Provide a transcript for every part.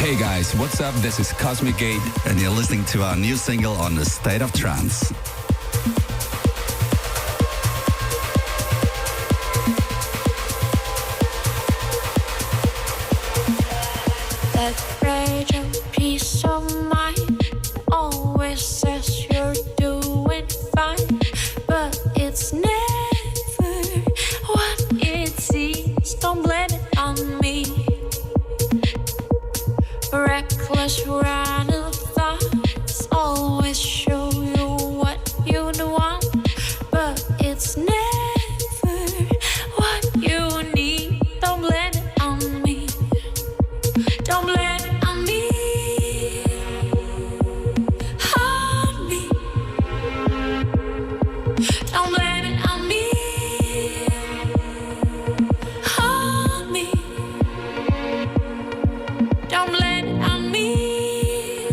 Hey guys, what's up? This is Cosmic Gate, and you're listening to our new single on the State of Trance. That fragile peace of mind always says you're doing fine, but it's never what it seems. Don't blame it on me. Reckless random thoughts always show you what you want, but it's never what you need. Don't blame it on me. Don't blame it on me. On me. Don't blame it on me. On me. Don't blame it on me.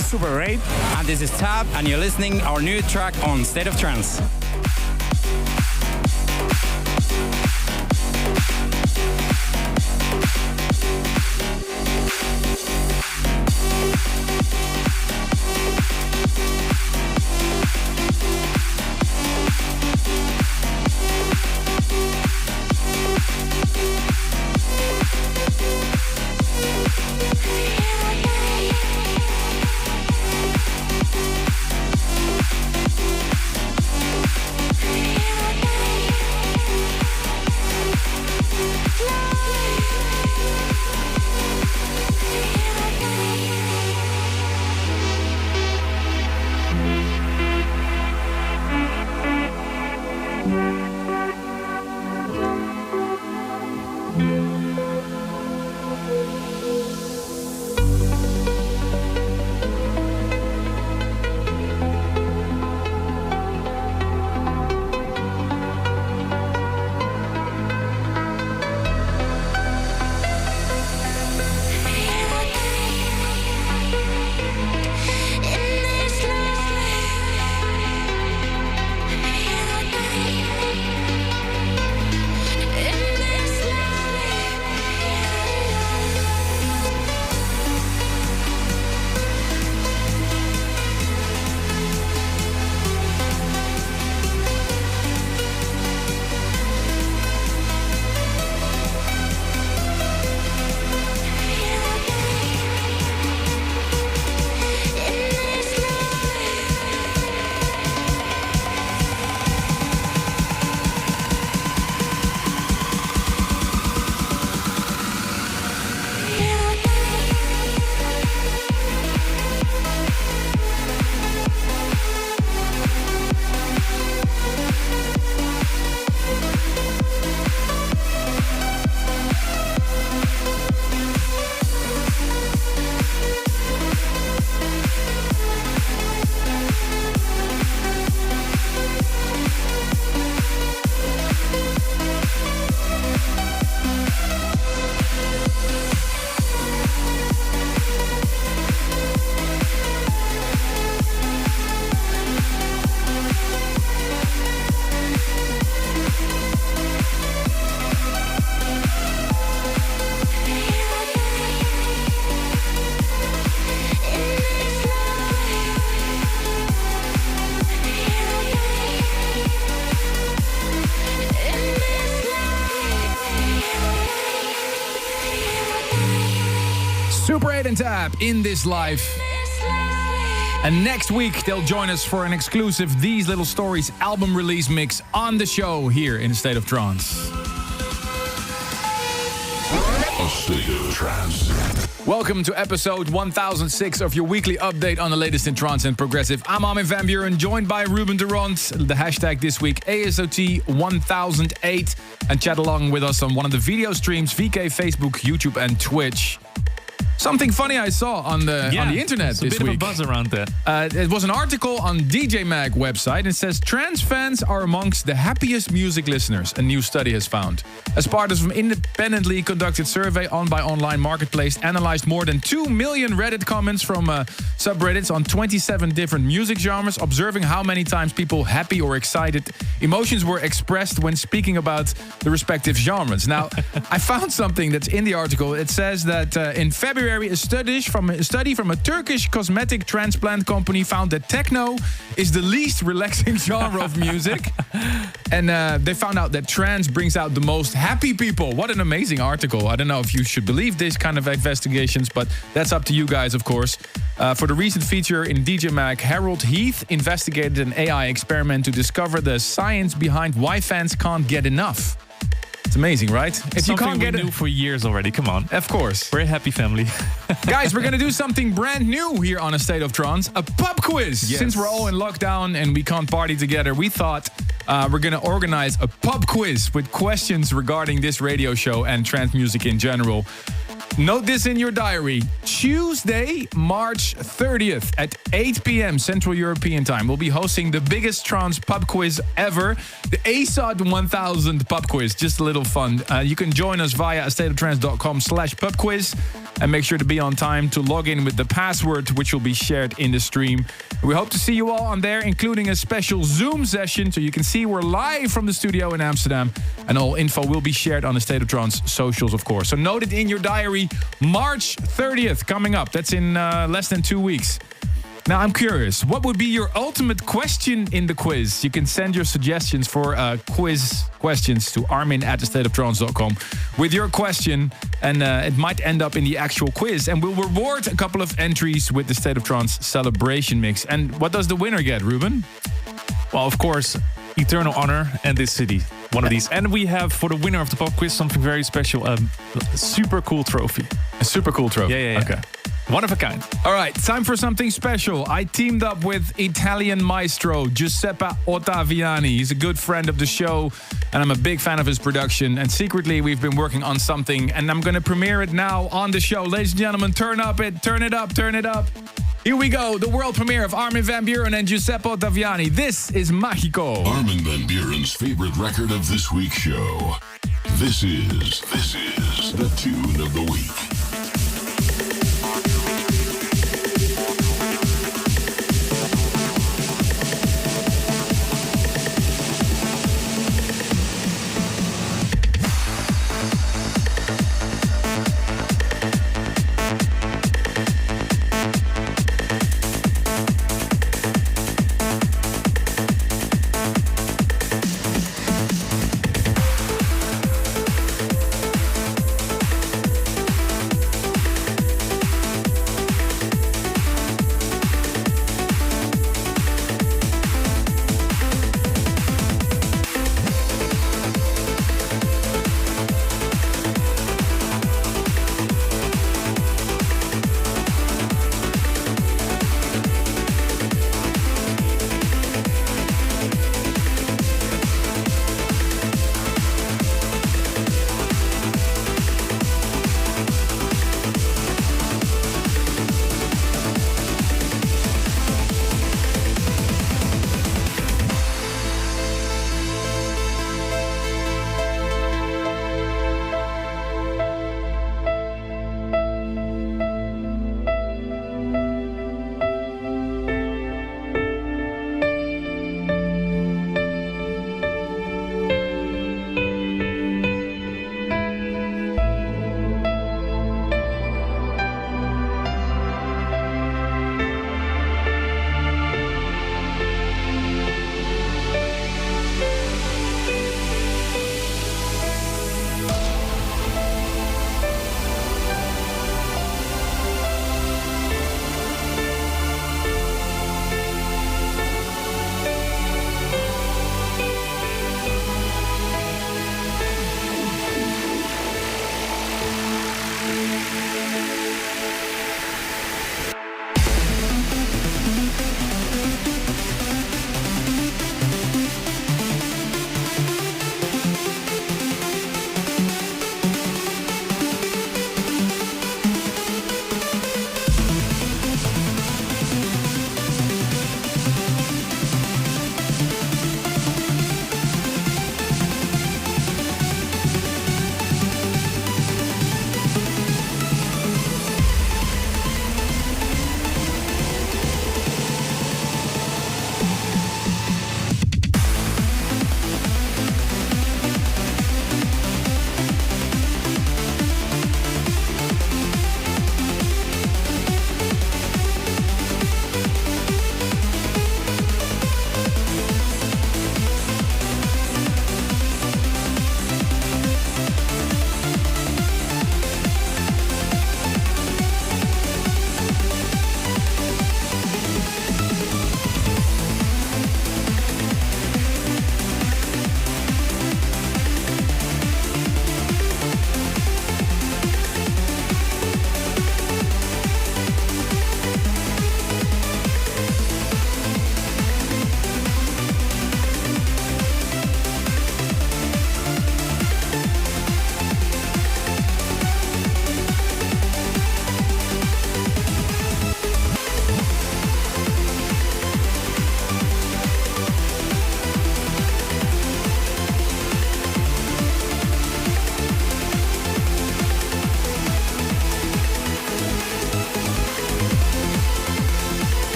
is Super 8. And this is Tab, and you're listening our new track on State of Trance. Super 8 and Tab in this live. And next week, they'll join us for an exclusive These Little Stories album release mix on the show here in State of Trance. A State of Trance. Welcome to episode 1006 of your weekly update on the latest in trance and progressive. I'm Armin van Buuren, joined by Ruben de Rond. The hashtag this week, ASOT1008. And chat along with us on one of the video streams, VK, Facebook, YouTube and Twitch. Something funny I saw on the internet this week. A bit of a buzz around that. It was an article on DJ Mag website. It says, trance fans are amongst the happiest music listeners, a new study has found. As part of an independently conducted survey on by Online Marketplace, analyzed more than 2 million Reddit comments from subreddits on 27 different music genres, observing how many times people happy or excited emotions were expressed when speaking about the respective genres. Now, I found something that's in the article. It says that in February, a study from a Turkish cosmetic transplant company found that techno is the least relaxing genre of music. And they found out that trance brings out the most happy people. What an amazing article. I don't know if you should believe this kind of investigations, but that's up to you guys, of course. For the recent feature in DJ Mag, Harold Heath investigated an AI experiment to discover the science behind why fans can't get enough. It's amazing, right? If you can't get it, knew for years already. Come on. Of course. We're a happy family. Guys, we're going to do something brand new here on A State of Trance. A pub quiz. Yes. Since we're all in lockdown and we can't party together, we thought we're going to organize a pub quiz with questions regarding this radio show and trance music in general. Note this in your diary. Tuesday, March 30th at 8 p.m. Central European Time. We'll be hosting the biggest trance pub quiz ever. The ASOT 1000 pub quiz. Just a little fun. You can join us via stateoftrance.com/pub quiz. And make sure to be on time to log in with the password, which will be shared in the stream. We hope to see you all on there, including a special Zoom session, so you can see we're live from the studio in Amsterdam. And all info will be shared on the State of Trance socials, of course. So note it in your diary, March 30th coming up. That's in less than 2 weeks. Now, I'm curious, what would be your ultimate question in the quiz? You can send your suggestions for quiz questions to armin@thestateoftrance.com with your question, and it might end up in the actual quiz. And we'll reward a couple of entries with the State of Trance celebration mix. And what does the winner get, Ruben? Well, of course, Eternal Honor and This City. One of these. And we have, for the winner of the pop quiz, something very special. A super cool trophy. A super cool trophy. Yeah. Okay. One of a kind. All right, time for something special. I teamed up with Italian maestro Giuseppe Ottaviani. He's a good friend of the show, and I'm a big fan of his production. And secretly, we've been working on something, and I'm going to premiere it now on the show. Ladies and gentlemen, turn it up, turn it up. Here we go, the world premiere of Armin van Buuren and Giuseppe Ottaviani. This is Magico. Armin van Buuren's favorite record of this week's show. This is the tune of the week.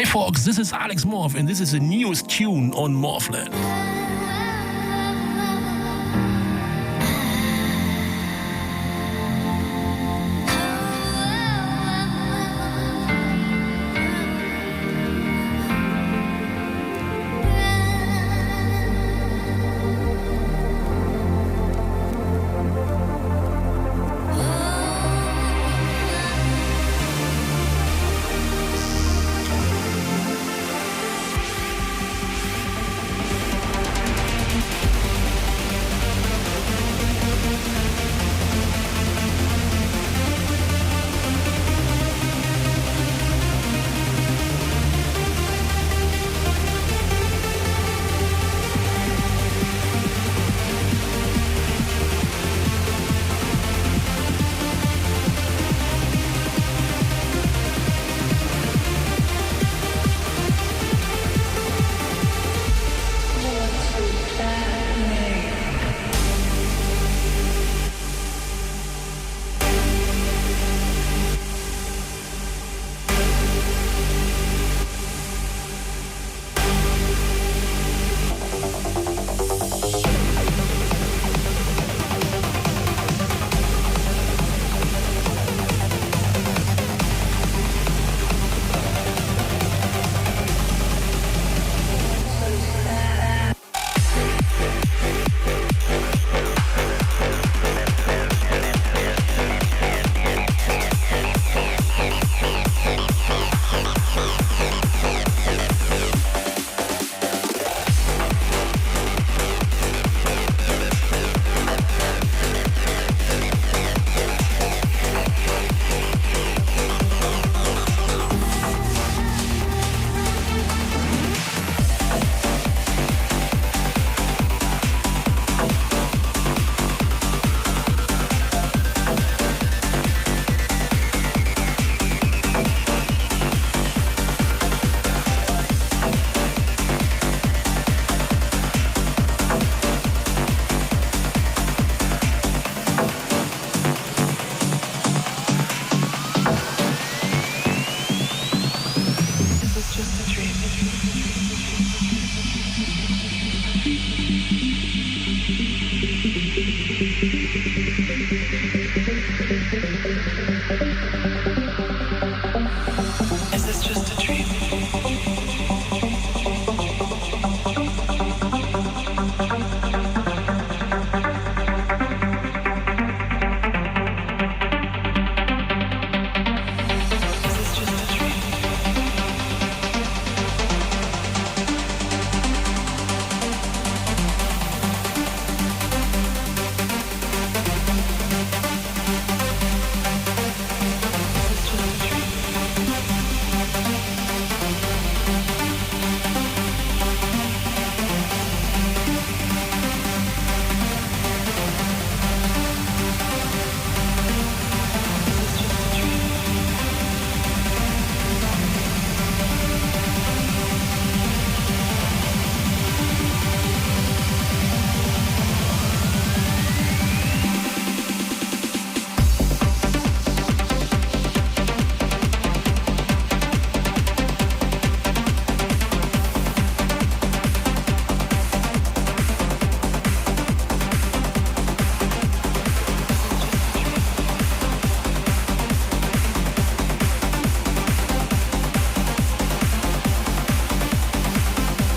folks, this is Alex Morph, and this is the newest tune on Morphland.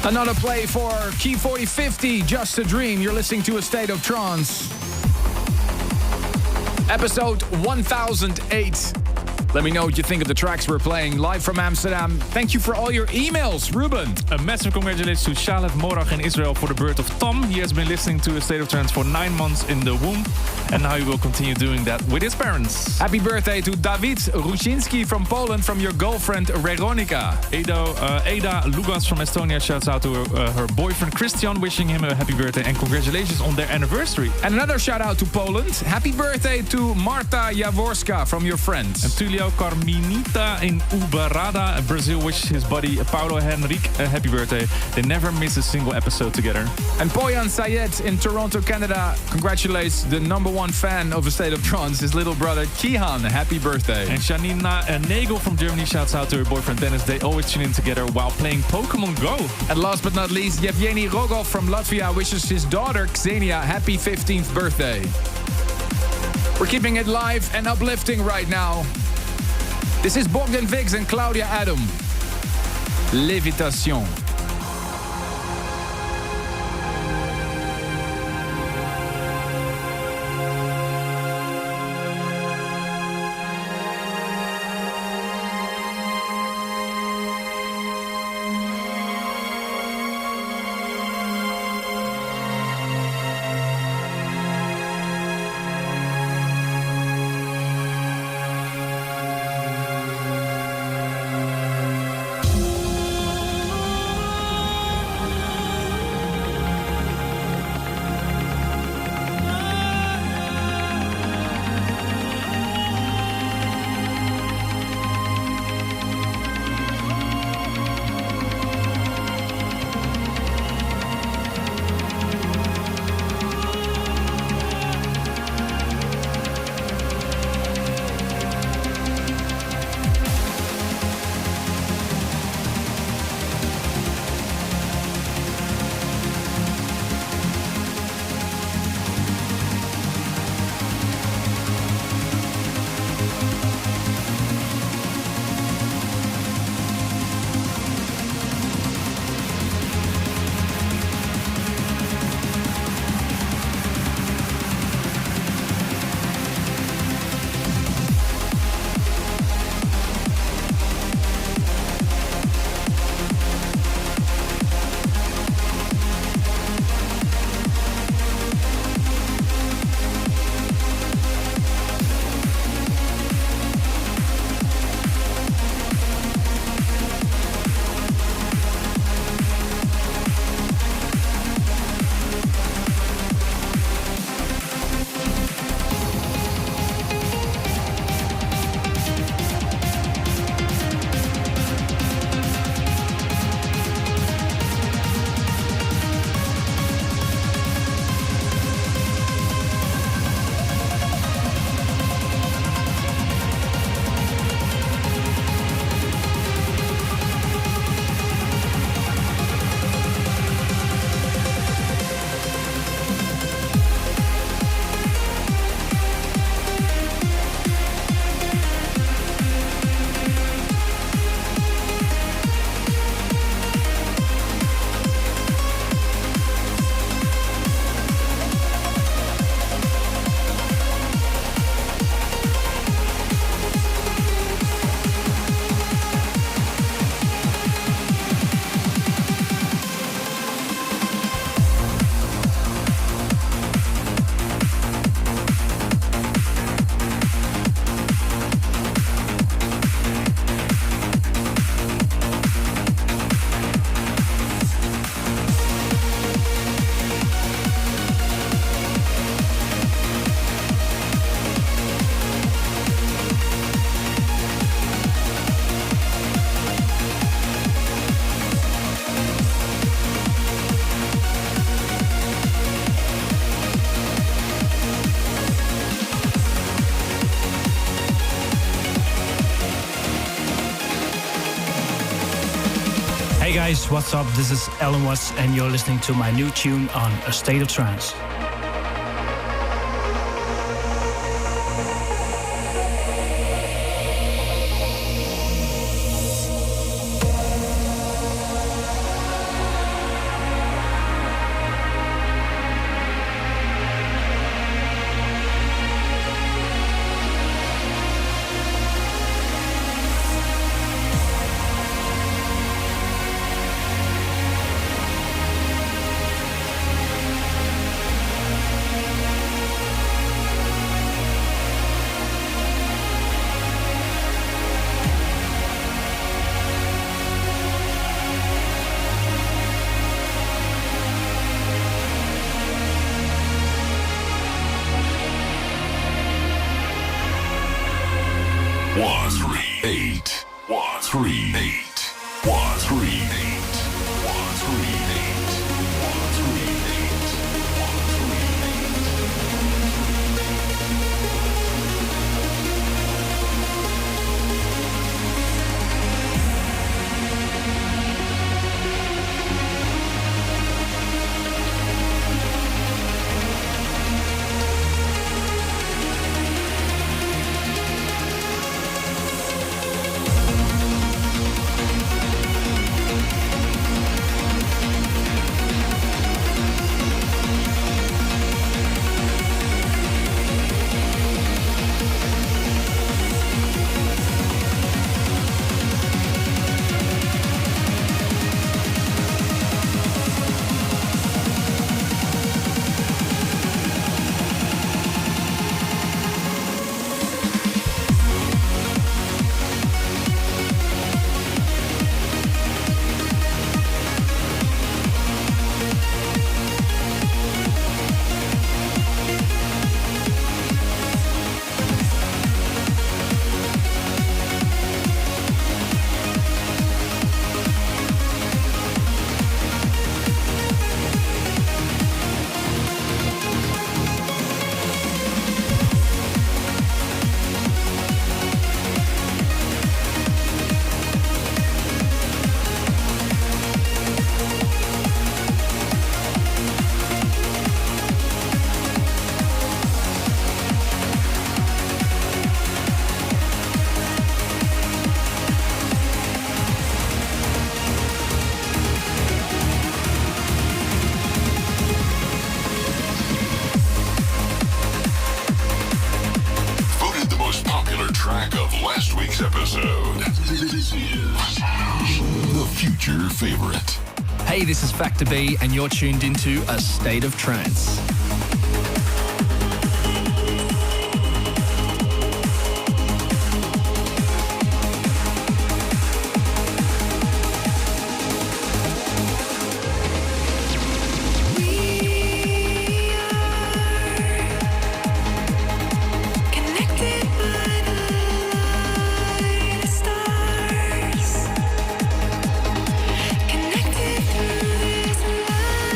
Another play for Key 4050, Just a Dream. You're listening to A State of Trance. Episode 1008. Let me know what you think of the tracks we're playing live from Amsterdam. Thank you for all your emails, Ruben. A massive congratulations to Shalef Morag in Israel for the birth of Tom. He has been listening to A State of Trance for 9 months in the womb, and now he will continue doing that with his parents. Happy birthday to Dawid Rusinski from Poland from your girlfriend Veronika. Ada Lugas from Estonia shouts out to her boyfriend Christian, wishing him a happy birthday and congratulations on their anniversary. And another shout out to Poland. Happy birthday to Marta Jaworska from your friends. And Tulia Claudio Carminita in Uberaba, Brazil, wishes his buddy Paulo Henrique a happy birthday. They never miss a single episode together. And Poyan Sayed in Toronto, Canada, congratulates the #1 fan of A State of Trance, his little brother Kihan. Happy birthday. And Janina Nagel from Germany shouts out to her boyfriend Dennis. They always tune in together while playing Pokemon Go. And last but not least, Yevgeny Rogov from Latvia wishes his daughter Xenia happy 15th birthday. We're keeping it live and uplifting right now. This is Bogdan Vix and Claudia Adam. Lévitation. Hey guys, what's up? This is Alan Watts and you're listening to my new tune on A State of Trance. 3, 8, 1, 3, 8, 1, 3, 8, 1, 3, 8, track of last week's episode. This is the future favorite. Hey, this is Factor B, and you're tuned into A State of Trance. Connected through this love.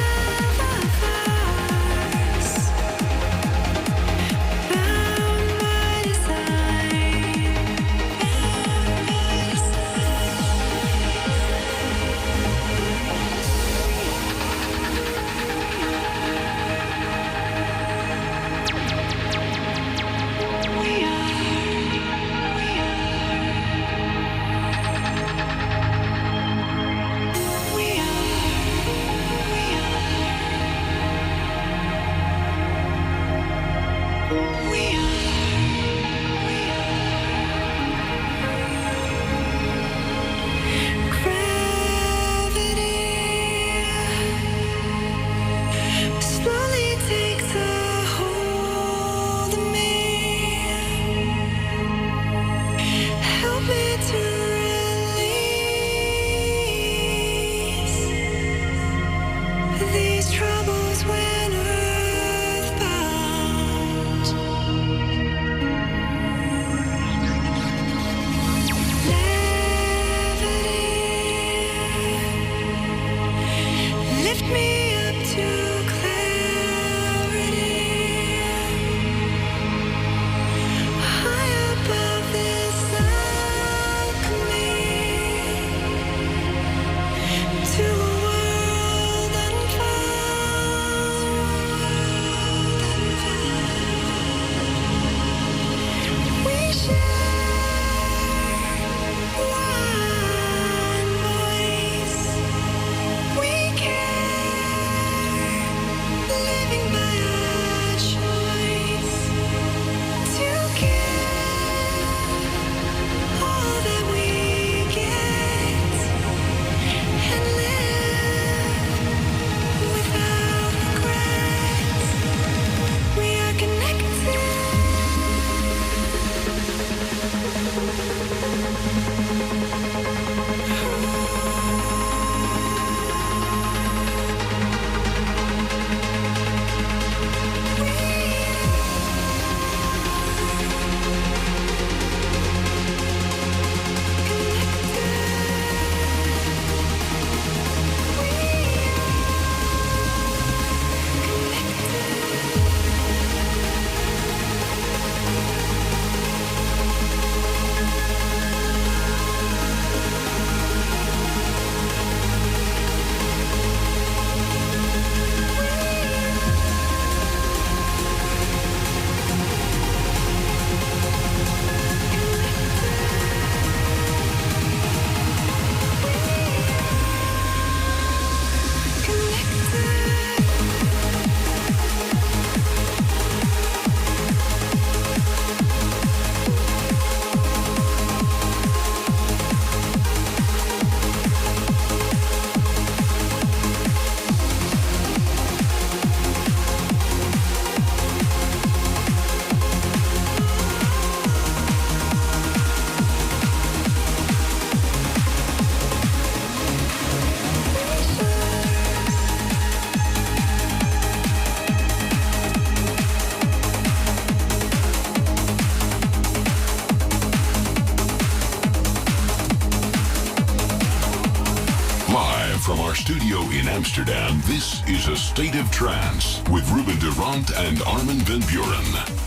from our studio in Amsterdam, this is A State of Trance with Ruben de Rondt and Armin van Buuren.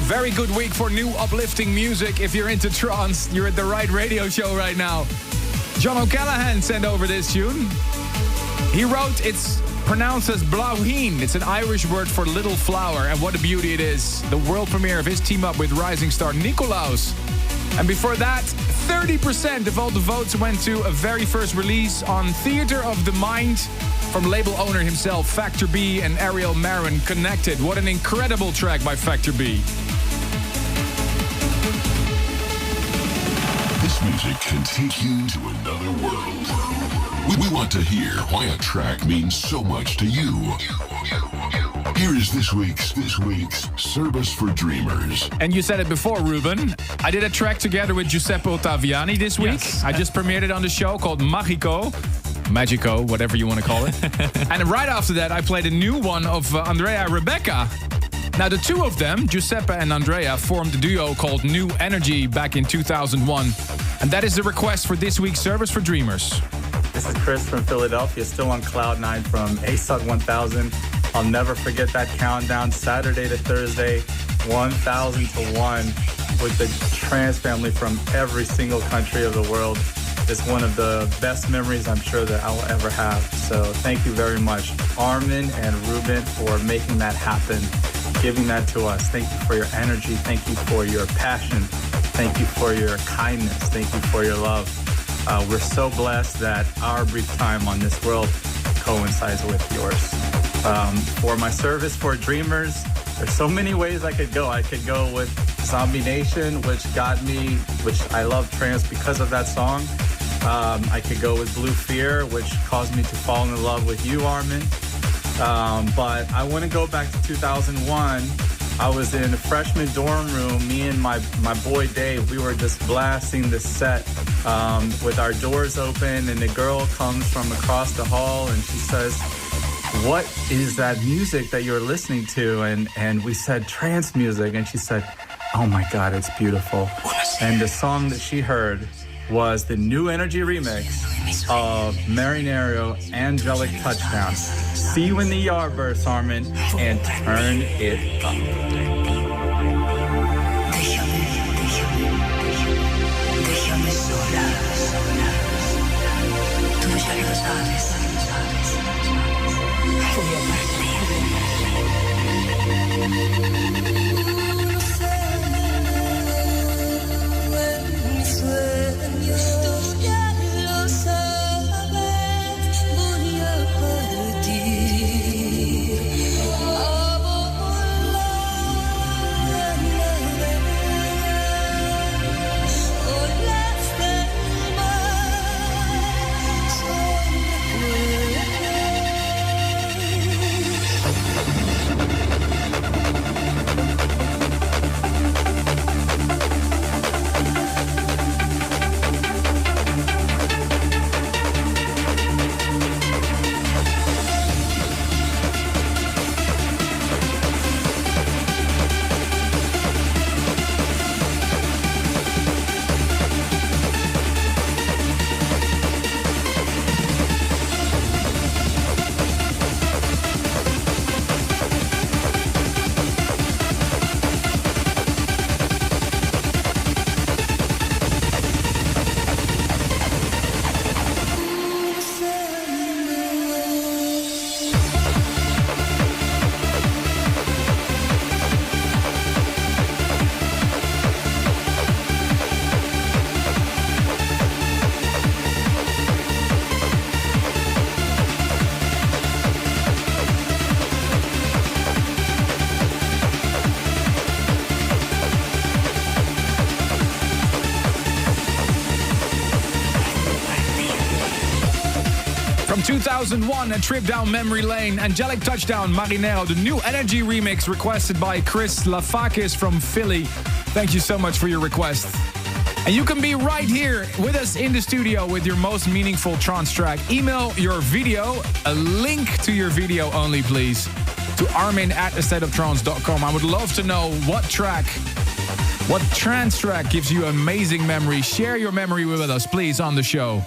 Very good week for new uplifting music. If you're into trance, you're at the right radio show right now. John O'Callaghan sent over this tune. He wrote, it's pronounced as blauwheen. It's an Irish word for little flower, and what a beauty it is. The world premiere of his team up with rising star Nicolaus. And before that, 30% of all the votes went to a very first release on Theater of the Mind from label owner himself, Factor B and Ariel Marin, Connected. What an incredible track by Factor B. This music can take you to another world. We want to hear why a track means so much to you. Here is this week's Service for Dreamers. And you said it before, Ruben. I did a track together with Giuseppe Ottaviani this week. Yes. I just premiered it on the show called Magico, whatever you want to call it. And right after that, I played a new one of Andrea Rebecca. Now, the two of them, Giuseppe and Andrea, formed a duo called New Energy back in 2001. And that is the request for this week's Service for Dreamers. This is Chris from Philadelphia, still on Cloud 9 from ASUG 1000. I'll never forget that countdown, Saturday to Thursday, 1000 to 1, with the trans family from every single country of the world. It's one of the best memories I'm sure that I will ever have. So thank you very much, Armin and Ruben, for making that happen, giving that to us. Thank you for your energy. Thank you for your passion. Thank you for your kindness. Thank you for your love. We're so blessed that our brief time on this world coincides with yours. For my service for dreamers, there's so many ways I could go. I could go with Zombie Nation, which I love trance because of that song. I could go with Blue Fear, which caused me to fall in love with you, Armin. But I want to go back to 2001 I was in a freshman dorm room. Me and my boy Dave, we were just blasting the set with our doors open, and the girl comes from across the hall and she says, "What is that music that you're listening to?" And we said, "Trance music." And she said, "Oh my God, it's beautiful." And the song that she heard was the New Energy remix of Marinario Angelic Touchdown. See you in the Yardbirds, Armin, and turn it up. From 2001, A Trip Down Memory Lane, Angelic Touchdown, Marinero, the New Energy remix requested by Chris Lafakis from Philly. Thank you so much for your request. And you can be right here with us in the studio with your most meaningful trance track. Email your video, a link to your video only, please, to armin@astateoftrance.com. I would love to know what trance track gives you amazing memory. Share your memory with us, please, on the show.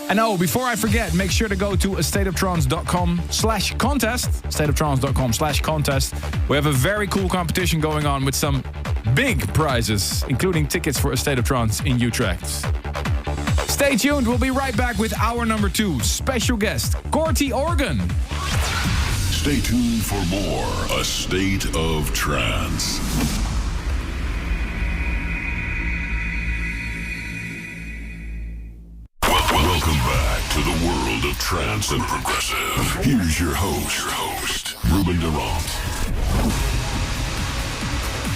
And oh, before I forget, make sure to go to astateoftrance.com/contest. Astateoftrance.com/contest. We have a very cool competition going on with some big prizes, including tickets for A State of Trance in Utrecht. Stay tuned. We'll be right back with hour number 2. Special guest, Corti Organ. Stay tuned for more A State of Trance. Welcome back to the world of trance and progressive. Here's your host, Ruben Durant.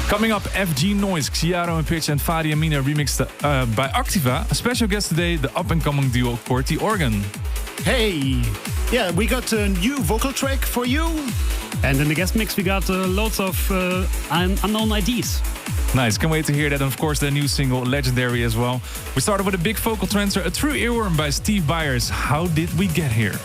Coming up, FG Noise, Xiaro and Pitch and Fadi Amina remixed by Activa. A special guest today, the up-and-coming duo Corti Organ. Hey! Yeah, we got a new vocal track for you. And in the guest mix, we got loads of unknown IDs. Nice, can't wait to hear that. And of course, the new single, Legendary, as well. We started with a big vocal transfer, a true earworm by Steve Byers. How did we get here?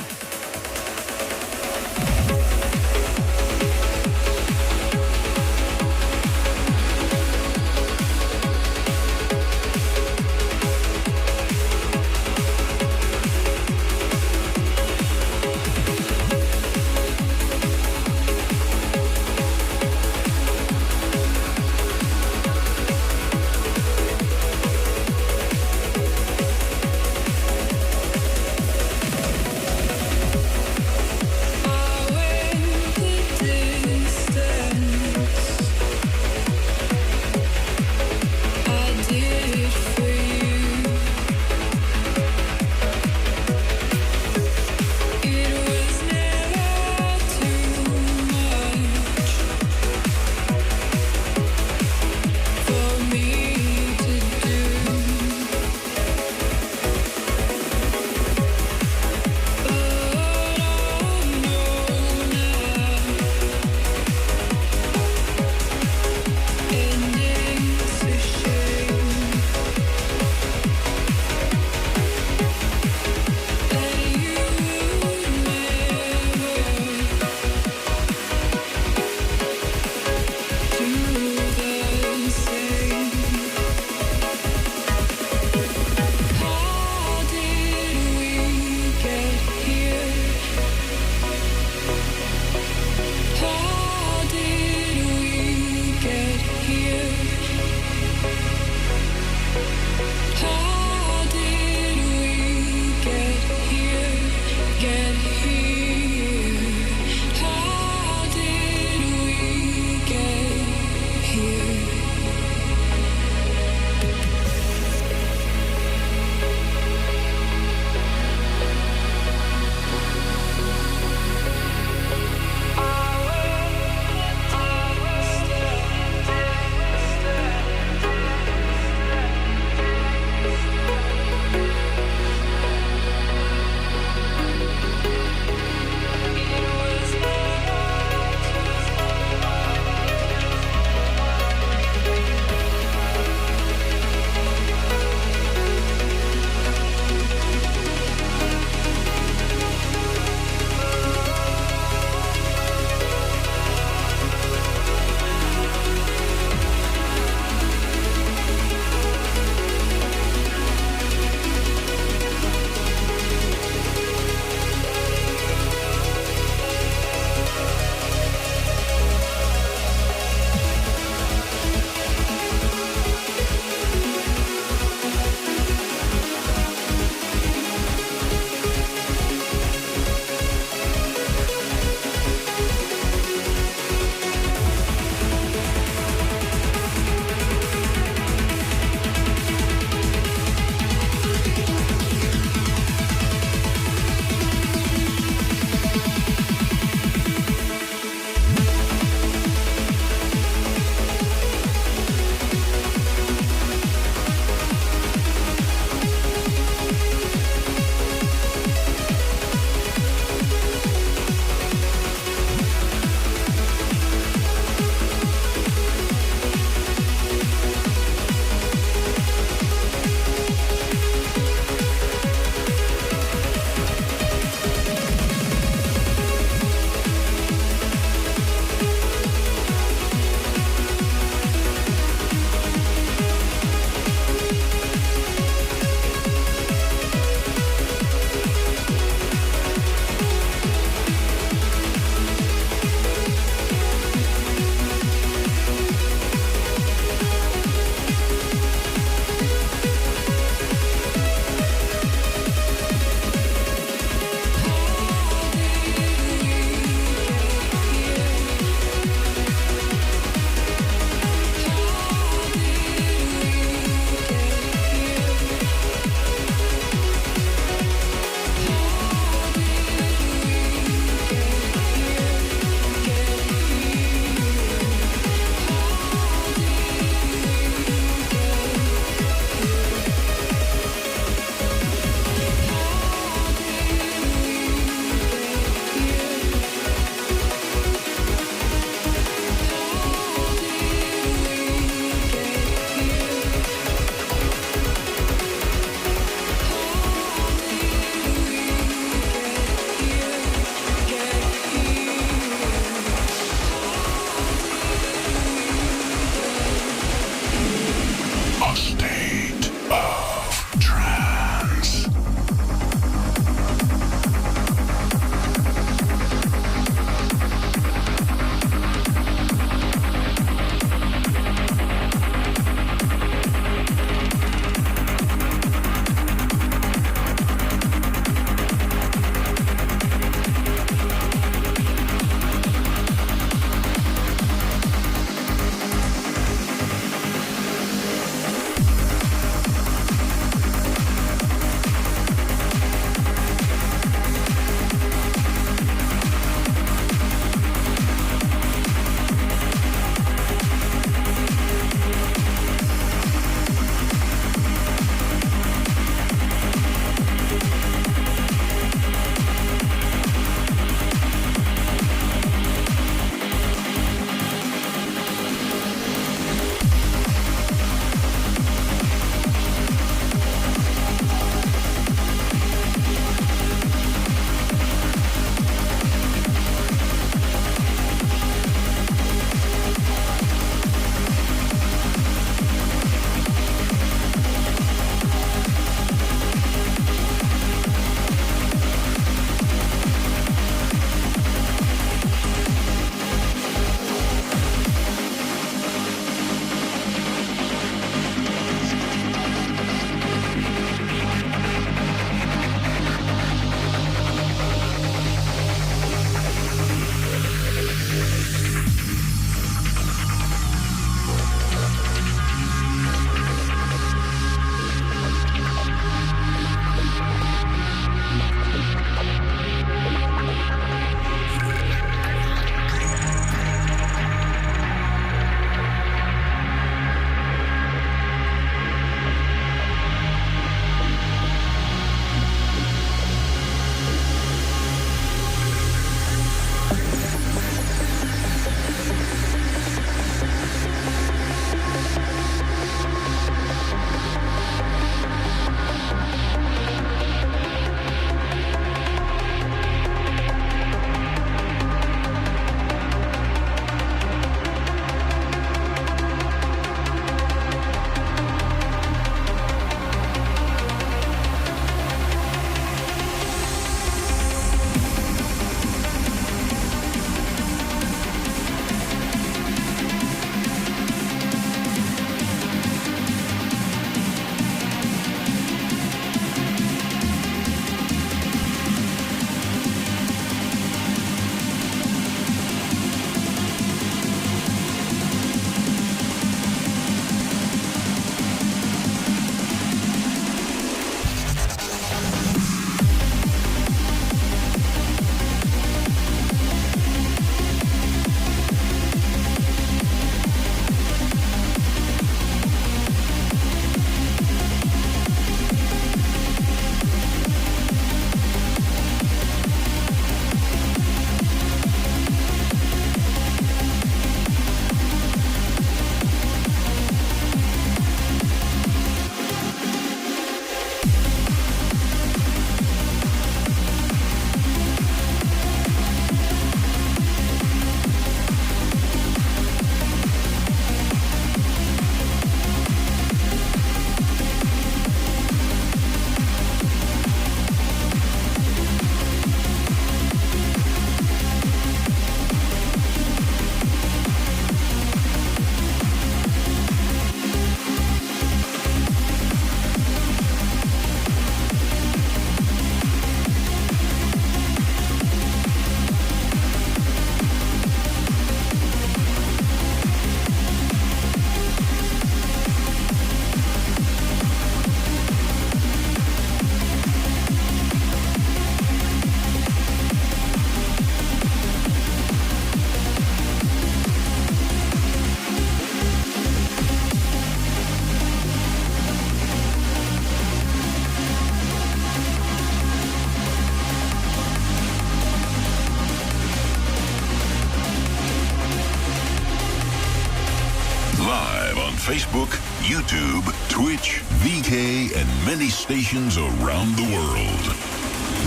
Facebook, YouTube, Twitch, VK, and many stations around the world.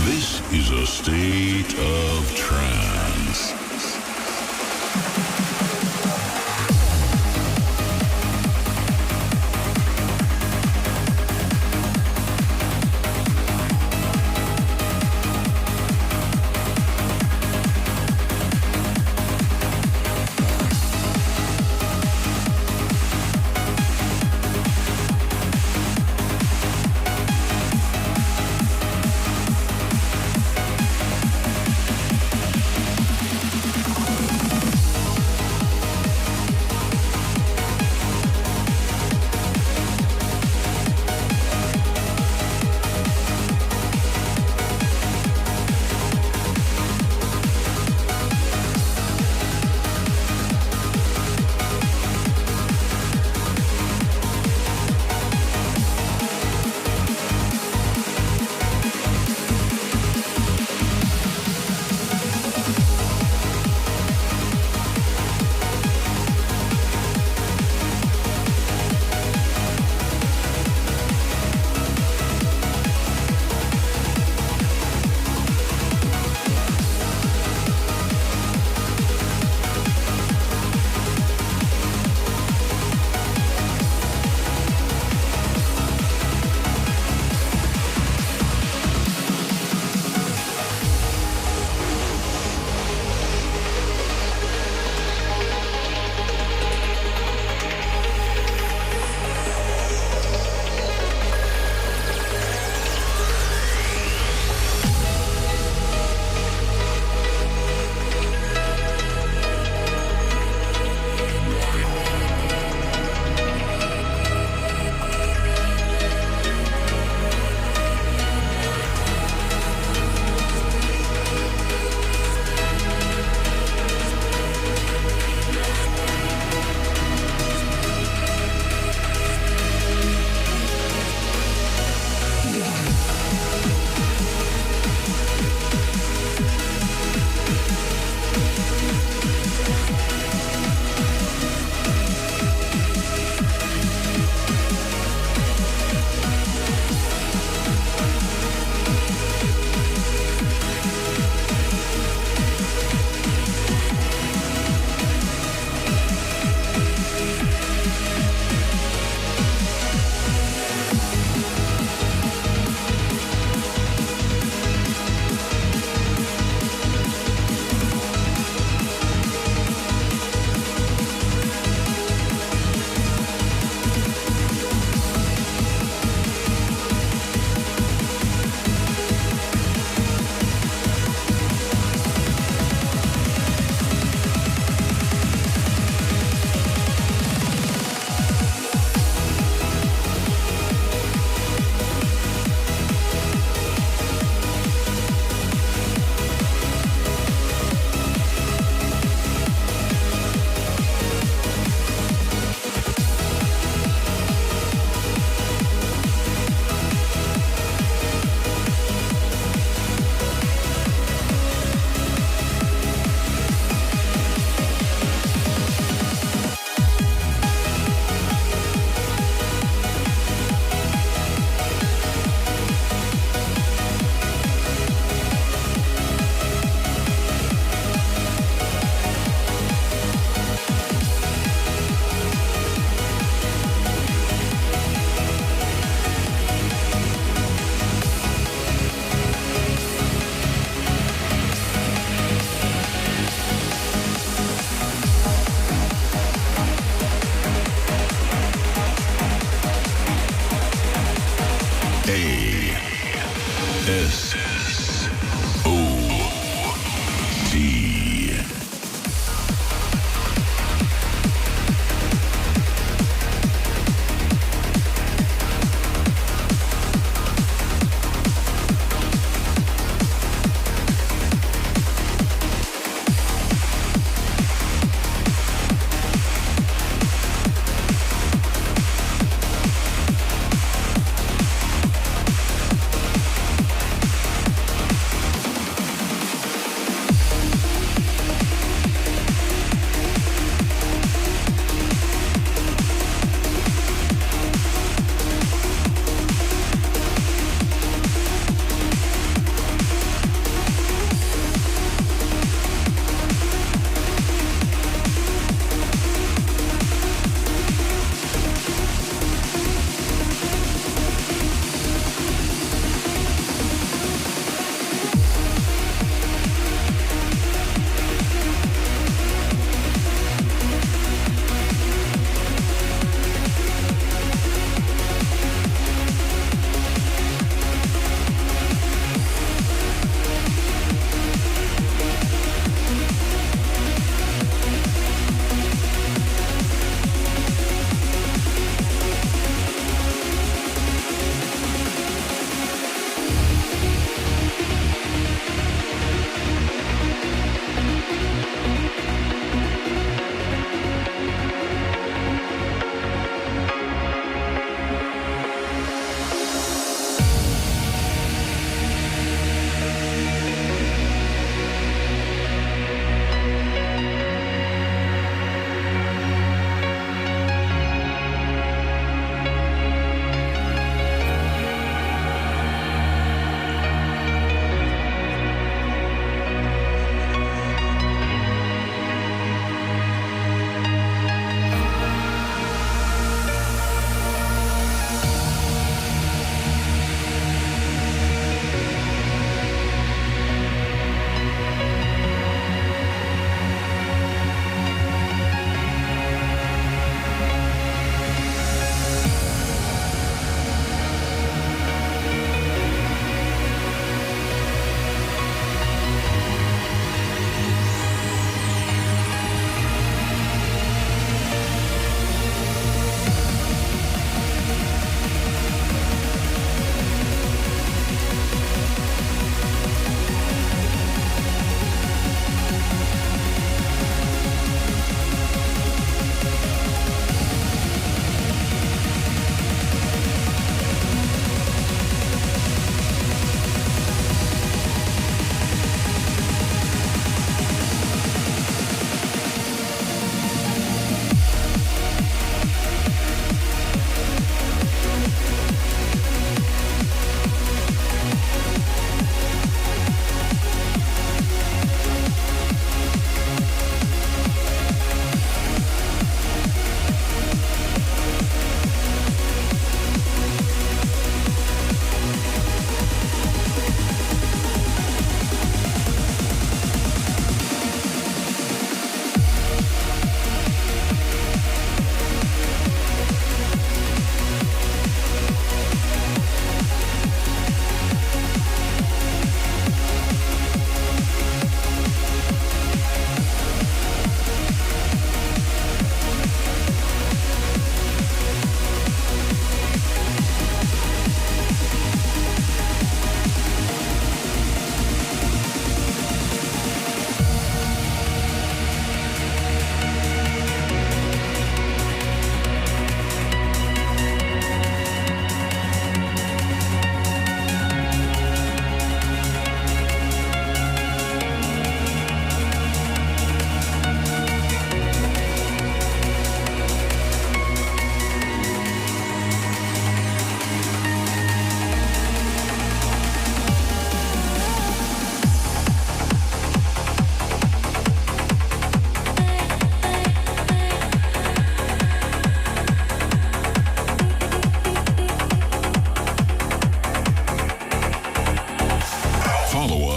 This is a state of trance.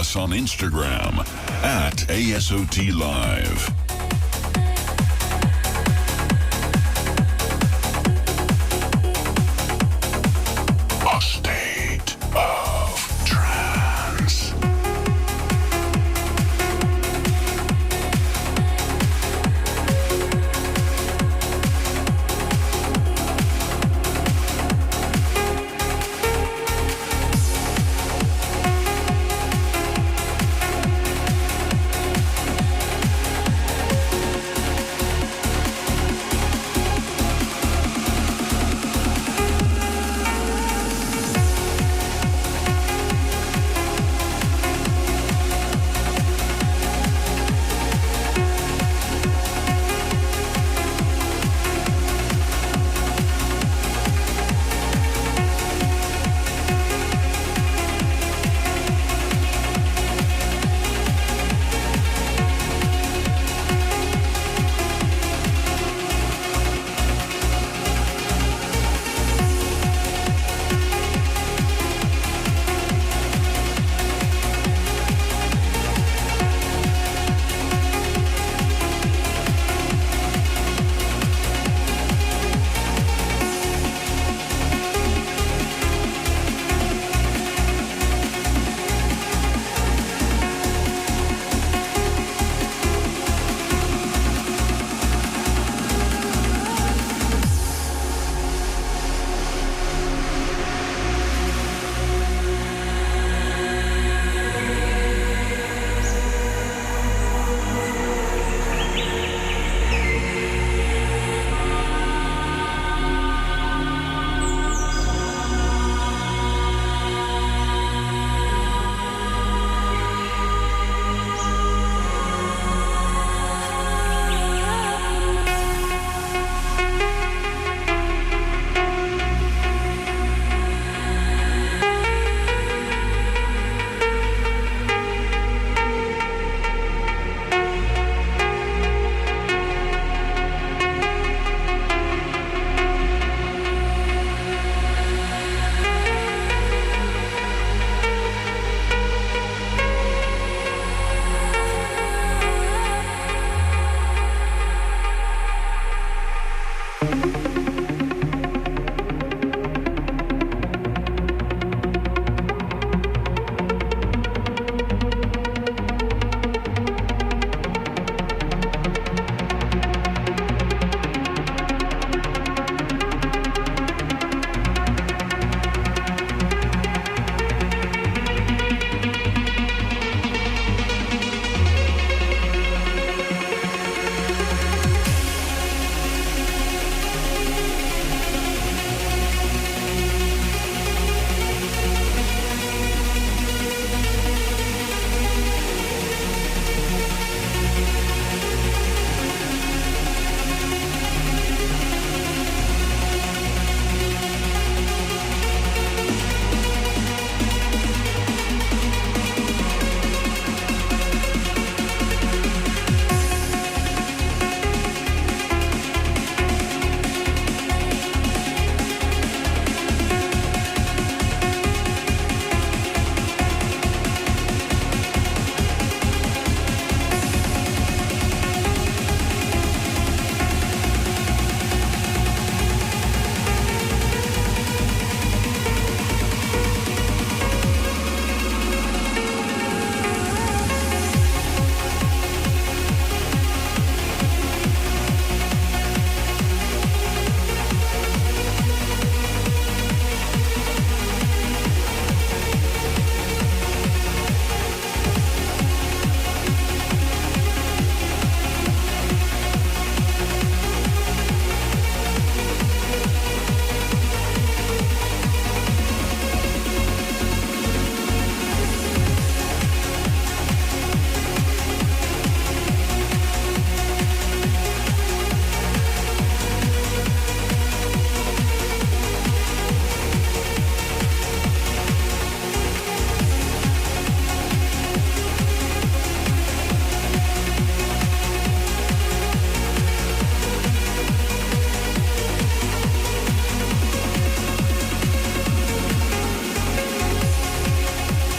us on Instagram at ASOT Live. A state of trance.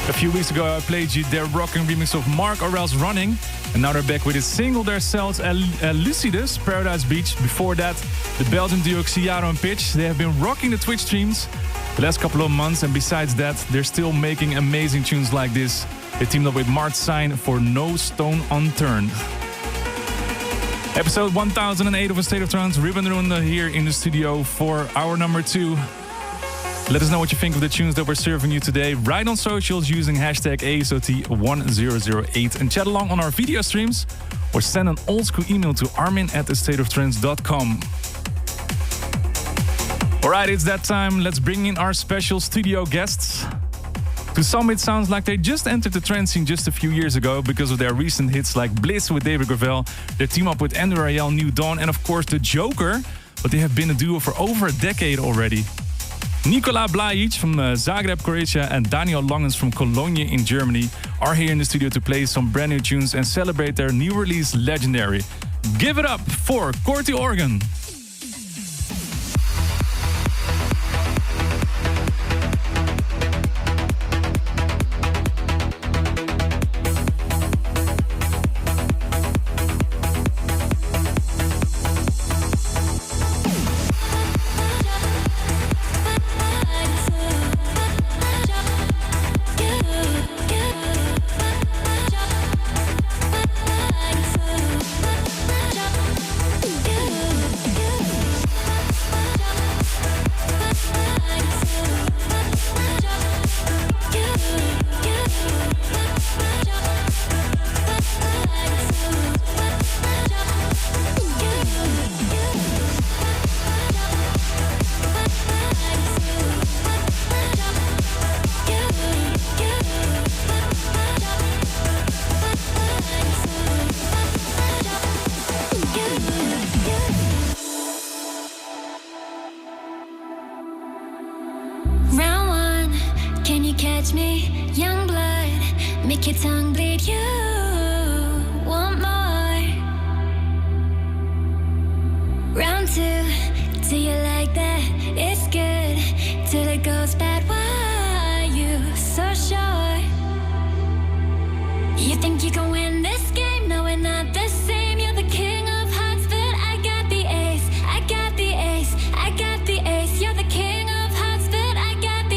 A few weeks ago, I played you their rocking remix of Mark or Else Running. And now they're back with a single themselves, Lucidus, Paradise Beach. Before that, the Belgian duo Xiaro and Pitch. They have been rocking the Twitch streams the last couple of months. And besides that, they're still making amazing tunes like this. They teamed up with Mart Sign for No Stone Unturned. Episode 1008 of A State of Trance. Ribbon Runda here in the studio for hour number 2. Let us know what you think of the tunes that we're serving you today. Write on socials using hashtag ASOT1008 and chat along on our video streams or send an old school email to armin@astateoftrance.com. Alright, it's that time. Let's bring in our special studio guests. To some, it sounds like they just entered the trance scene just a few years ago because of their recent hits like Bliss with David Gravel, their team up with Andrew Rayel, New Dawn, and of course The Joker. But they have been a duo for over a decade already. Nikola Blajic from Zagreb, Croatia, and Daniel Langens from Cologne in Germany are here in the studio to play some brand new tunes and celebrate their new release, Legendary. Give it up for Corti Organ.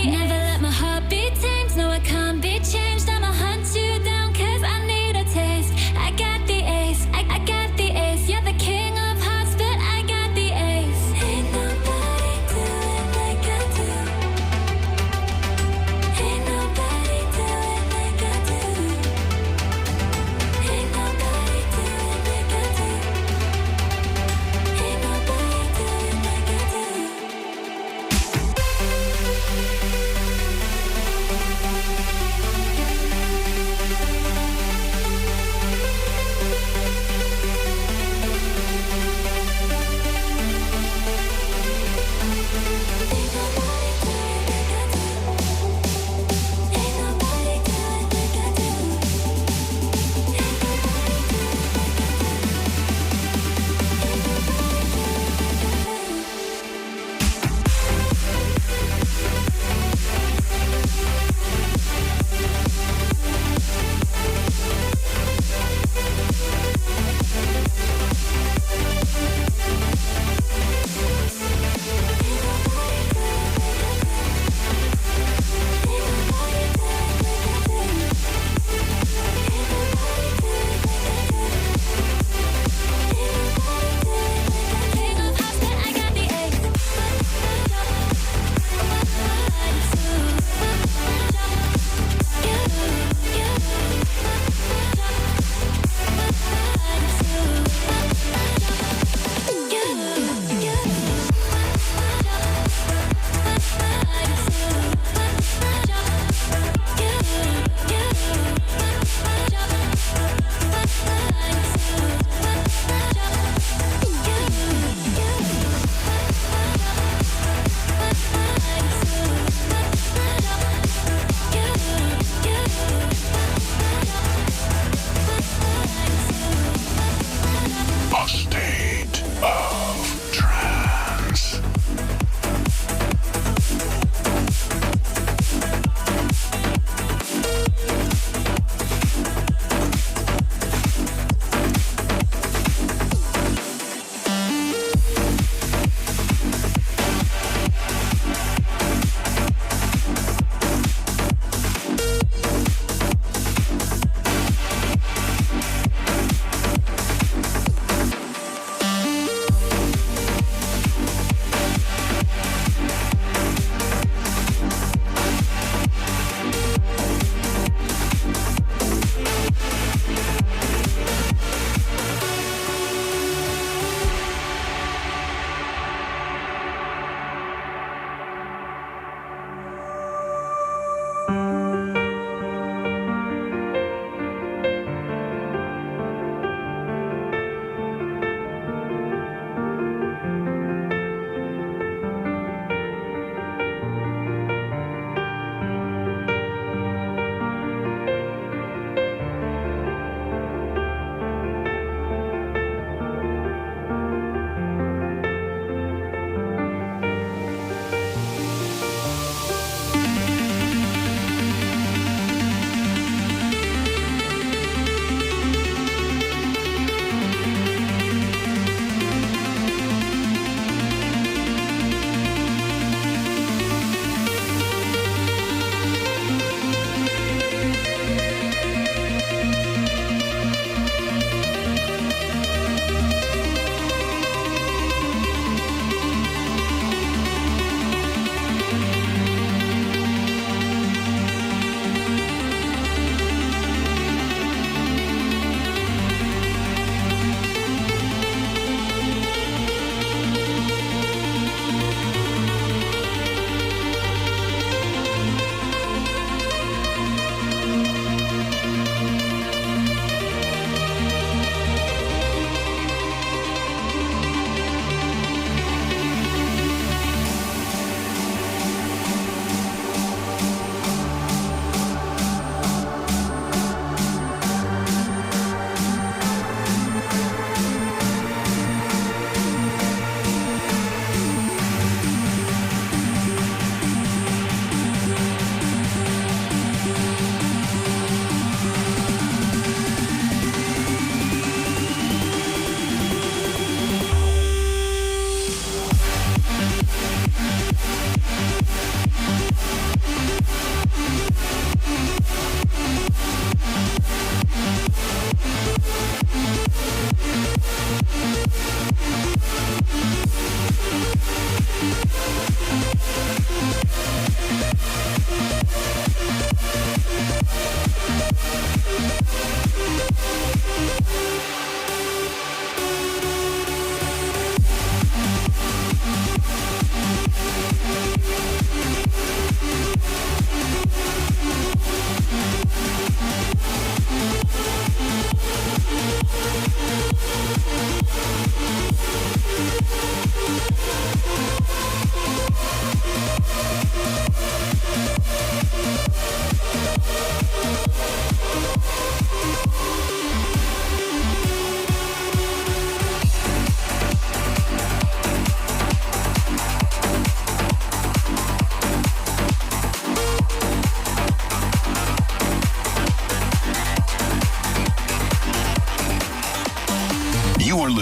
Never let my heart be tamed. No, I can't be changed. I'ma hunt you down 'cause I need a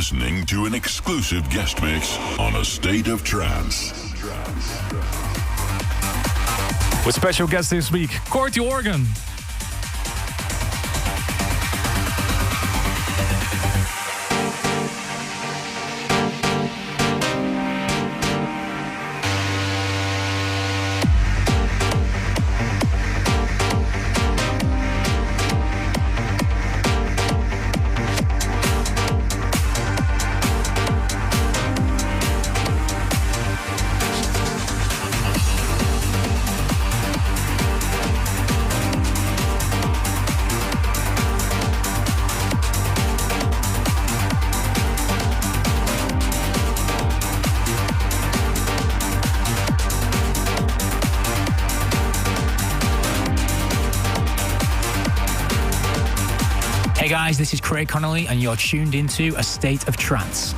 listening to an exclusive guest mix on A State of Trance. With special guest this week, Corti Organ. Hey guys, this is Craig Connolly and you're tuned into A State of Trance.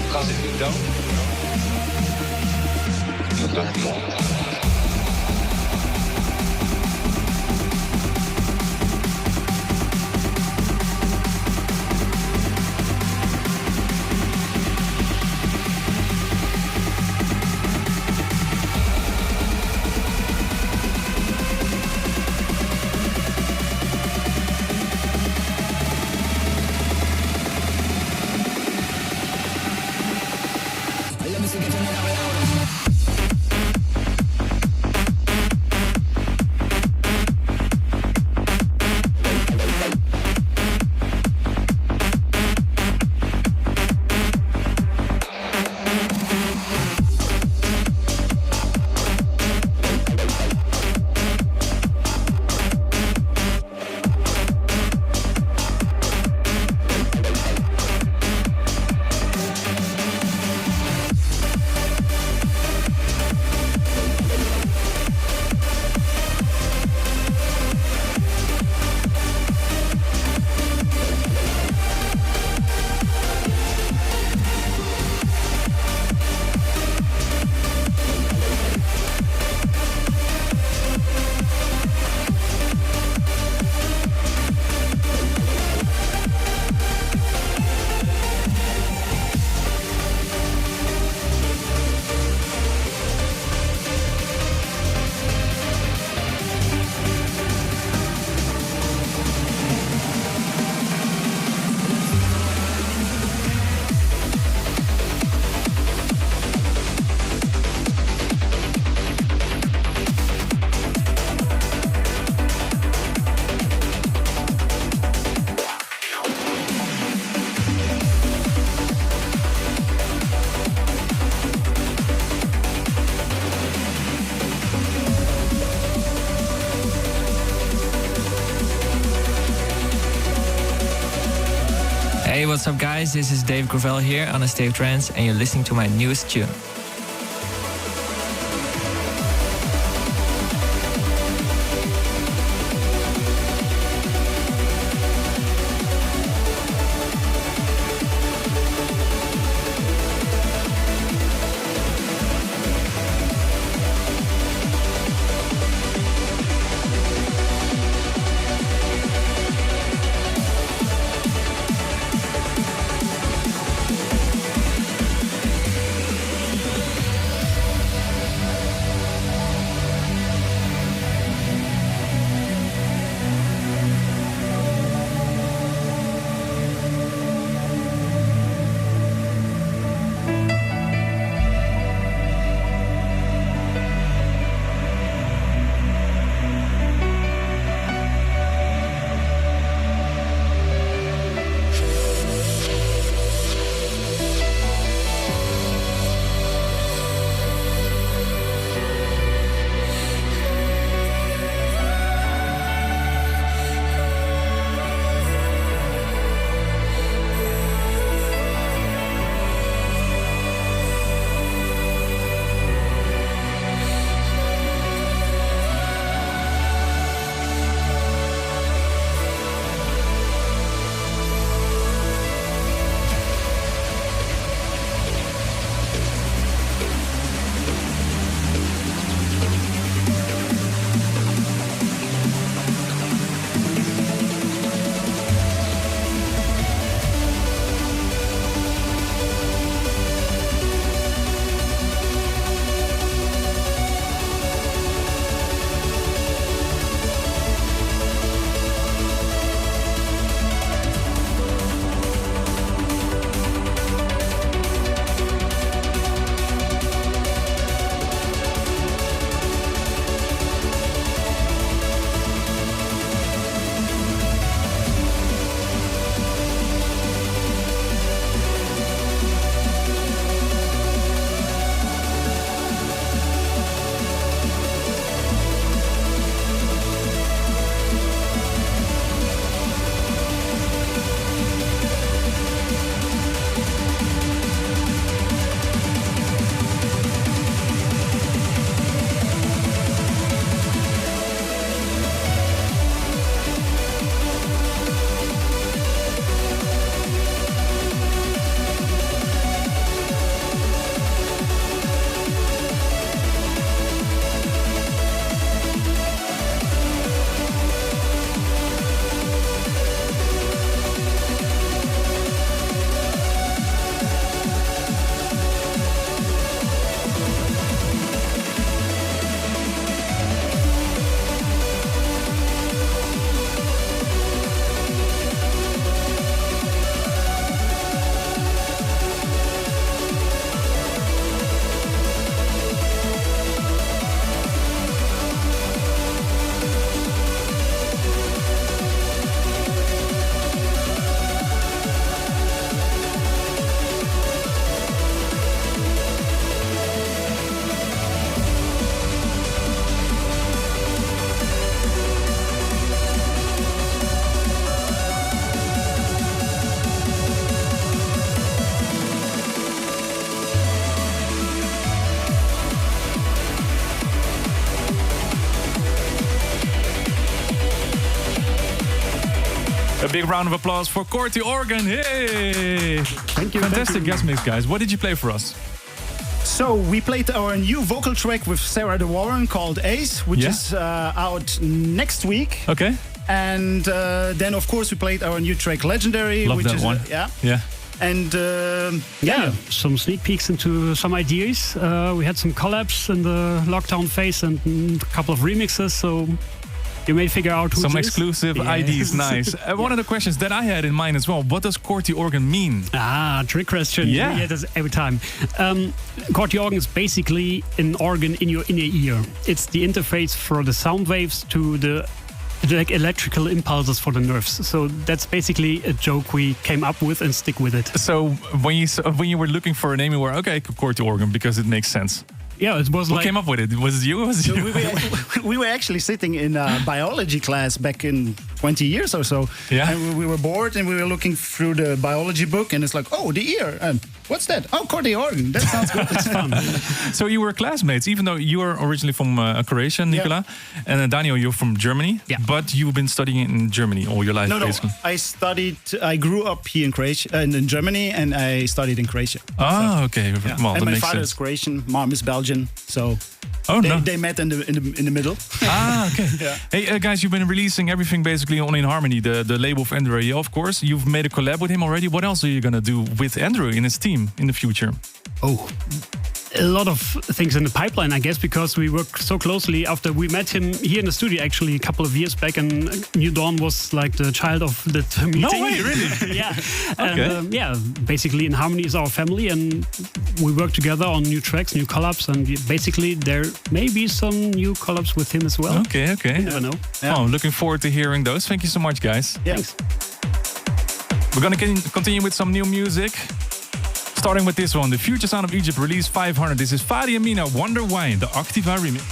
Because if you don't, you don't belong. Hey, what's up guys? This is Dave Gravel here on A State of Trance and you're listening to my newest tune. big round of applause for Corti Organ. Hey! Thank you. Fantastic guest mix, guys. What did you play for us? So we played our new vocal track with Sarah de Warren called Ace, which is out next week. Okay. And then, of course, we played our new track Legendary. Love which that is one. Yeah. And some sneak peeks into some ideas. We had some collabs in the lockdown phase and a couple of remixes, so you may figure out who some it is. exclusive IDs, nice. One of the questions that I had in mind as well, what does Corti Organ mean? Trick question. Yeah. We get this every time. Corti organ is basically an organ in your inner ear. It's the interface for the sound waves to the electrical impulses for the nerves. So that's basically a joke we came up with and stick with it. So when you were looking for a name, you were, okay, Corti Organ, because it makes sense. Yeah, it was Who like... came up with it? Was it you? So we were actually sitting in a biology class back in 20 years or so. Yeah. And we were bored and we were looking through the biology book and it's like, oh, the ear. And what's that? Oh, Corti organ. That sounds good. It's fun. So you were classmates, even though you were originally from Croatia, Nicola. Yeah. And Daniel, you're from Germany. Yeah. But you've been studying in Germany all your life, basically. I grew up here in Croatia, in Germany, and I studied in Croatia. Oh, okay. Yeah. Well, and that my makes father sense. is Croatian, mom is Belgian, so they met in the middle. Okay. Yeah. Hey, guys, you've been releasing everything basically on In Harmony, the label of Andrew, of course. You've made a collab with him already. What else are you going to do with Andrew and his team in the future? Oh, a lot of things in the pipeline, I guess, because we work so closely after we met him here in the studio actually a couple of years back, and New Dawn was like the child of that meeting. No way, really? Yeah. Okay. And basically In Harmony is our family, and we work together on new tracks, new collabs, and basically there may be some new collabs with him as well. Okay. You never know. Yeah. Oh, looking forward to hearing those. Thank you so much, guys. Yeah. Thanks. We're going to continue with some new music. Starting with this one, the Future Sound of Egypt release 500. This is Fadi Amina, Wonder Why, the Activa remix.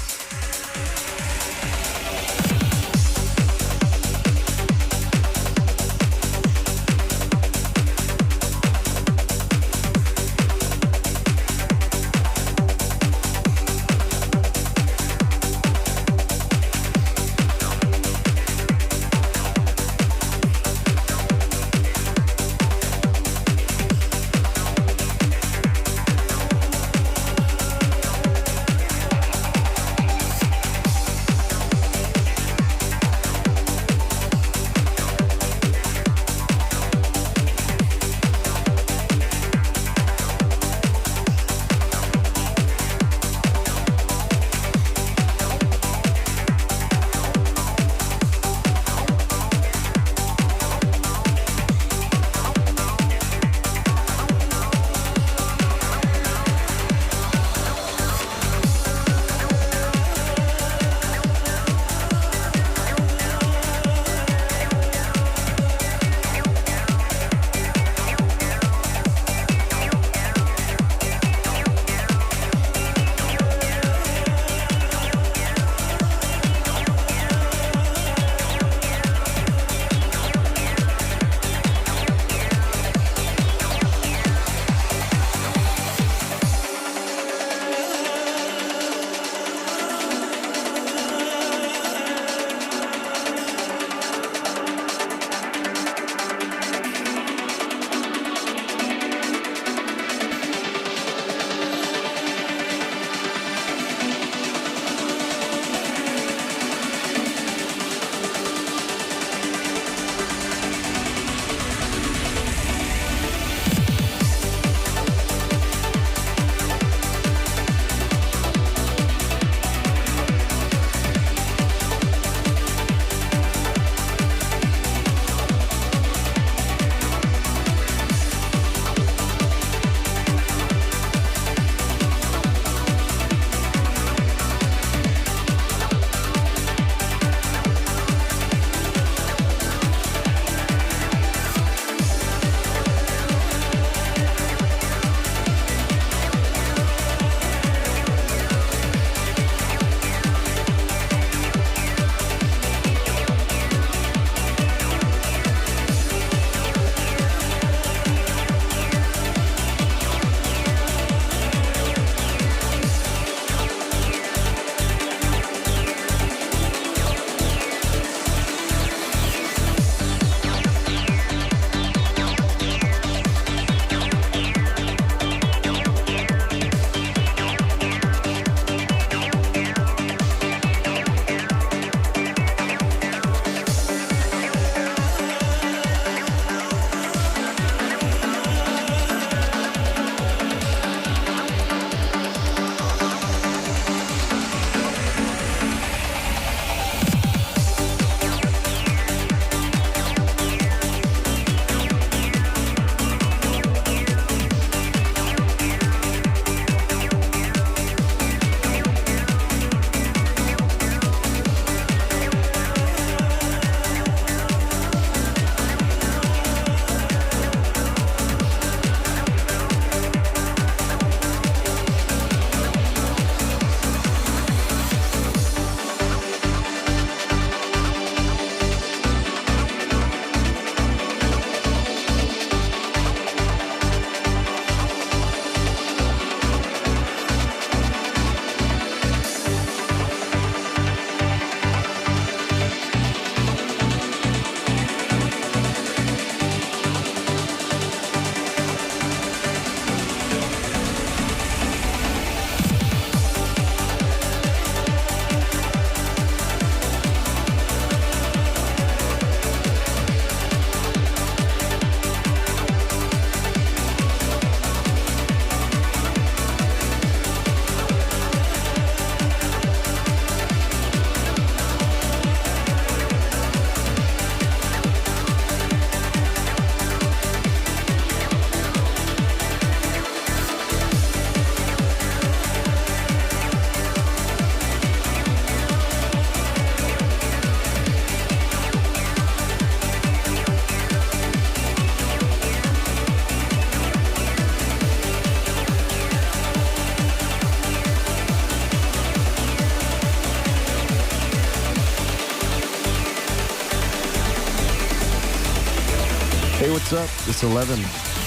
It's 11.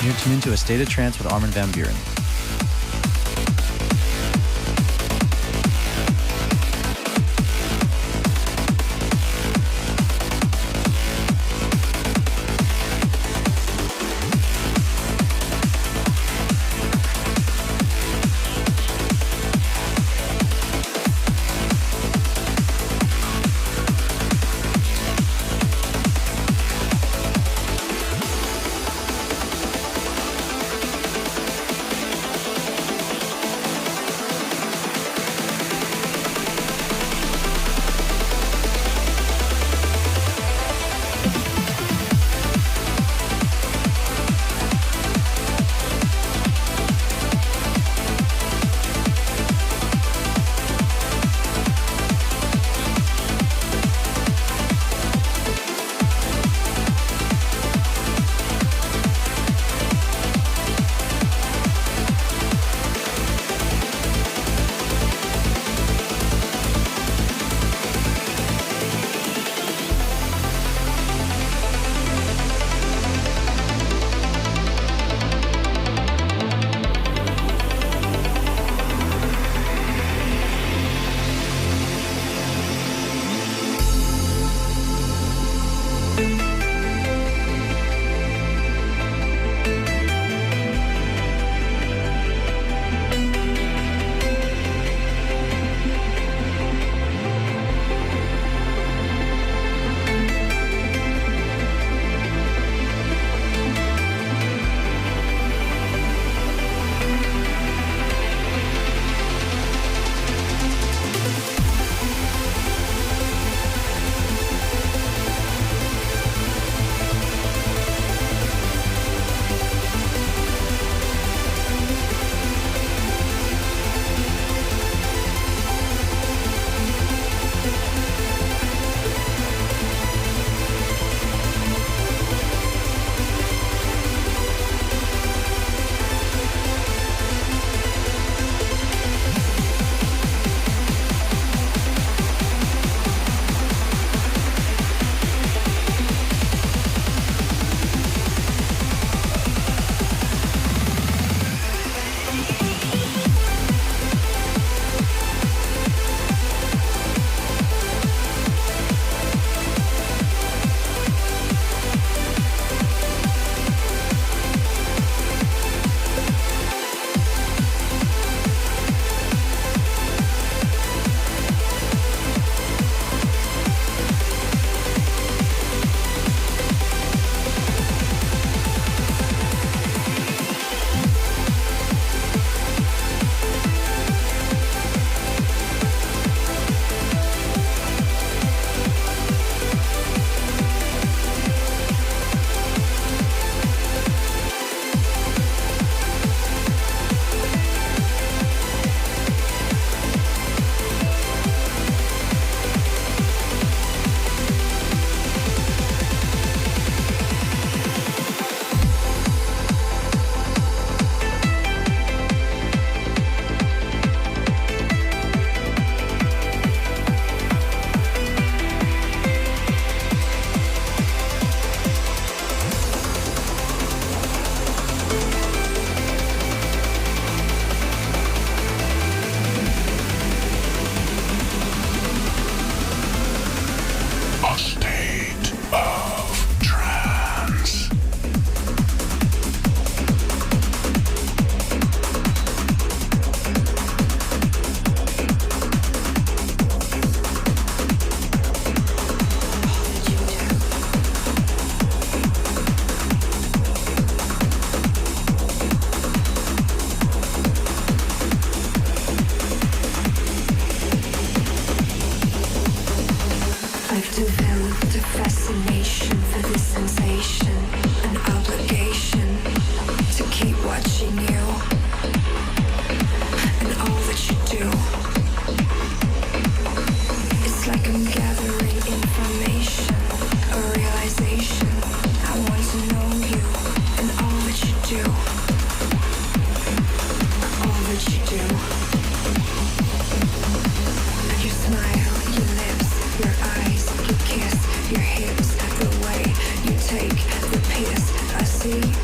You're tuned into A State of Trance with Armin van Buuren. see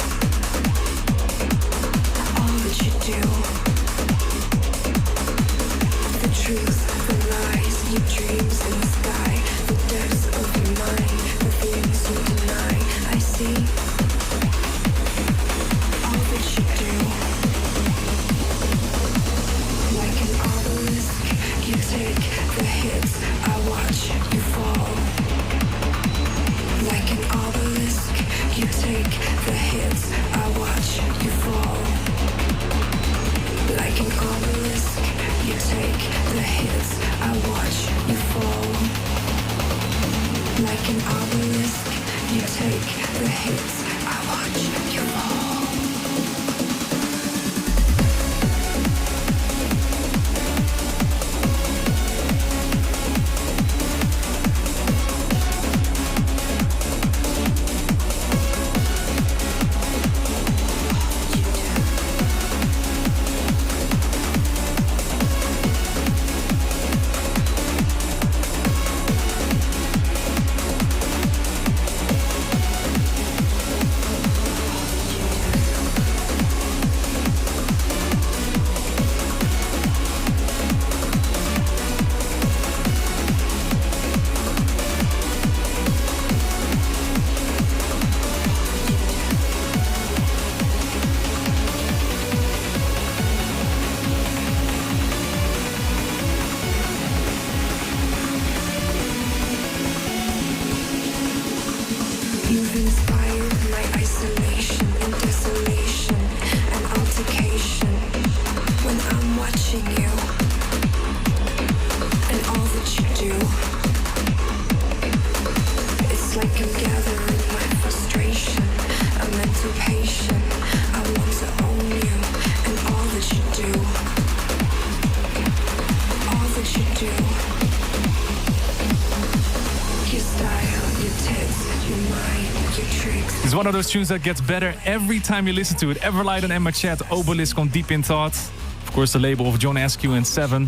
one of those tunes that gets better every time you listen to it. Everlight and Emma Chat, Obelisk on Deep in Thought. Of course, the label of John Askew and Seven.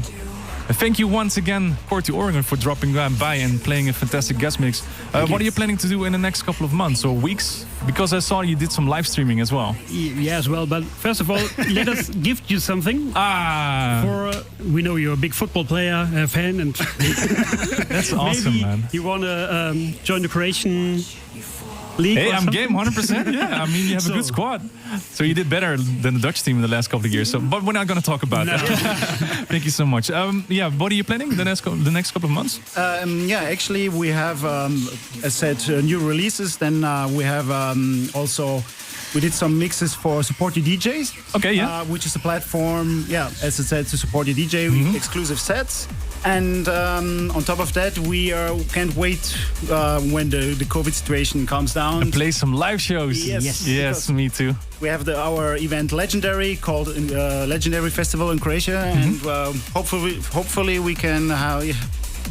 And thank you once again, Corty Oregon, for dropping by and playing a fantastic guest mix. What are you planning to do in the next couple of months or weeks? Because I saw you did some live streaming as well. Yeah, as well. But first of all, let us gift you something. We know you're a big football player, fan, and that's awesome, man. You want to join the Croatian league? Hey, I'm game 100%. Yeah, I mean, you have a good squad. So you did better than the Dutch team in the last couple of years. So, but we're not going to talk about that. Thank you so much. What are you planning the next couple of months? Actually, we have, as said, new releases. Then we have also. We did some mixes for Support Your DJs. Okay, yeah. Which is a platform, as I said, to support your DJ, exclusive sets. And on top of that, we can't wait when the COVID situation calms down. And play some live shows. Yes, me too. We have our event Legendary, called Legendary Festival in Croatia. And hopefully we can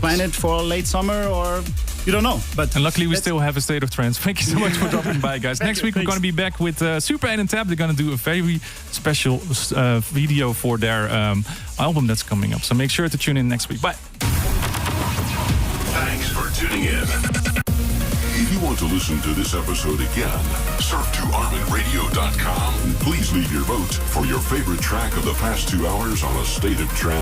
plan it for late summer or... You don't know, and luckily we still have a State of Trance. Thank you so much for dropping by, guys. Next week we're going to be back with Super 8 and Tab. They're going to do a very special video for their album that's coming up. So make sure to tune in next week. Bye. Thanks for tuning in. If you want to listen to this episode again, surf to ArminRadio.com and please leave your vote for your favorite track of the past 2 hours on A State of Trance.